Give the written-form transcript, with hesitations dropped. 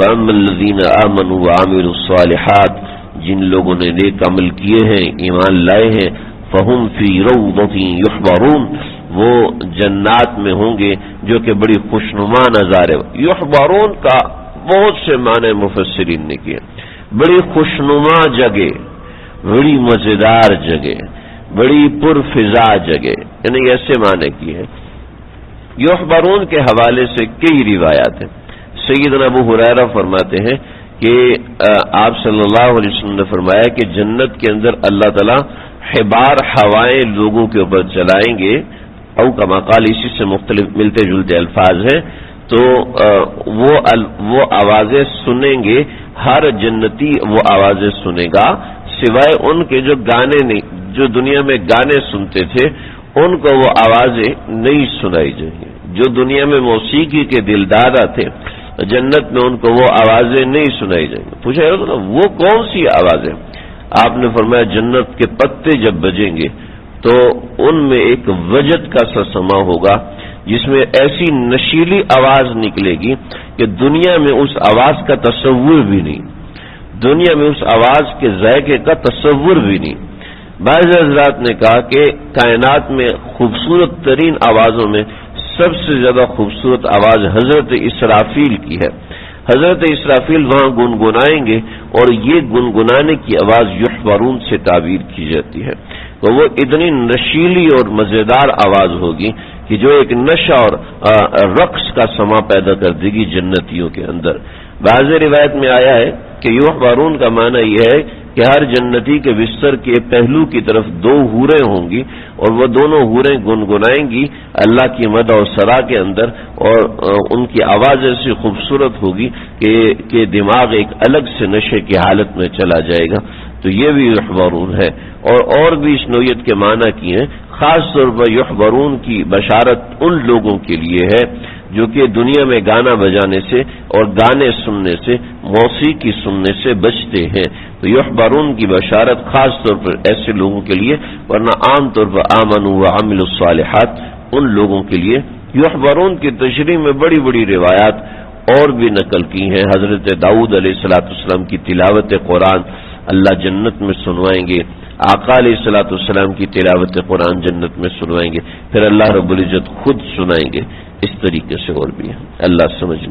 فَأَمَّا الَّذِينَ آمَنُوا وَعَمِلُوا الصَّالِحَاتِ جن لوگوں نے نیک عمل کیے ہیں، ایمان لائے ہیں، فَهُمْ فِي رَوْضَةٍ يُحْبَرُونَ وہ جنات میں ہوں گے جو کہ بڑی خوشنما نظارے. یحبرون کا بہت سے معنی مفسرین نے کیے. بڑی خوشنما جگہ، بڑی مزیدار جگہ، بڑی پرفضا جگہ، یعنی ایسے معنی کی ہے. یحبرون کے حوالے سے کئی روایات ہیں. سیدنا ابو ہریرہ فرماتے ہیں کہ آپ صلی اللہ علیہ وسلم نے فرمایا کہ جنت کے اندر اللہ تعالیٰ حبار ہوائیں لوگوں کے اوپر چلائیں گے، او کما قال، اسی سے مختلف ملتے جلتے الفاظ ہیں. تو وہ آوازیں سنیں گے، ہر جنتی وہ آوازیں سنے گا سوائے ان کے جو گانے نہیں، جو دنیا میں گانے سنتے تھے ان کو وہ آوازیں نہیں سنائی جائیں گی. جو دنیا میں موسیقی کے دلدادہ تھے جنت میں ان کو وہ آوازیں نہیں سنائی جائیں گی. پوچھا وہ کون سی آوازیں؟ آپ نے فرمایا جنت کے پتے جب بجیں گے تو ان میں ایک وجد کا سا سما ہوگا جس میں ایسی نشیلی آواز نکلے گی کہ دنیا میں اس آواز کا تصور بھی نہیں، دنیا میں اس آواز کے ذائقے کا تصور بھی نہیں. بعض حضرات نے کہا کہ کائنات میں خوبصورت ترین آوازوں میں سب سے زیادہ خوبصورت آواز حضرت اسرافیل کی ہے. حضرت اسرافیل وہاں گنگنائیں گے اور یہ گنگنانے کی آواز یحبرون سے تعبیر کی جاتی ہے. تو وہ اتنی نشیلی اور مزیدار آواز ہوگی کہ جو ایک نشہ اور رقص کا سما پیدا کر دے گی جنتیوں کے اندر. بعض روایت میں آیا ہے کہ یحبرون کا معنی یہ ہے کہ ہر جنتی کے بستر کے پہلو کی طرف دو حوریں ہوں گی اور وہ دونوں حوریں گنگنائیں گی اللہ کی مدح و ثنا کے اندر، اور ان کی آواز ایسی خوبصورت ہوگی کہ دماغ ایک الگ سے نشے کی حالت میں چلا جائے گا. تو یہ بھی یحبرون ہے. اور بھی اس نوعیت کے معنی کی ہیں. خاص طور پر یحبرون کی بشارت ان لوگوں کے لیے ہے جو کہ دنیا میں گانا بجانے سے اور گانے سننے سے، موسیقی سننے سے بچتے ہیں. تو یحبرون کی بشارت خاص طور پر ایسے لوگوں کے لیے، ورنہ عام طور پر آمنوا وعملوا الصالحات ان لوگوں کے لیے. یحبرون کی تشریح میں بڑی بڑی روایات اور بھی نقل کی ہیں. حضرت داؤد علیہ السلام کی تلاوت قرآن اللہ جنت میں سنوائیں گے، آقا علیہ السلام کی تلاوت قرآن جنت میں سنوائیں گے، پھر اللہ رب العزت خود سنائیں گے. اس طریقے سے اور بھی ہے. اللہ سمجھنے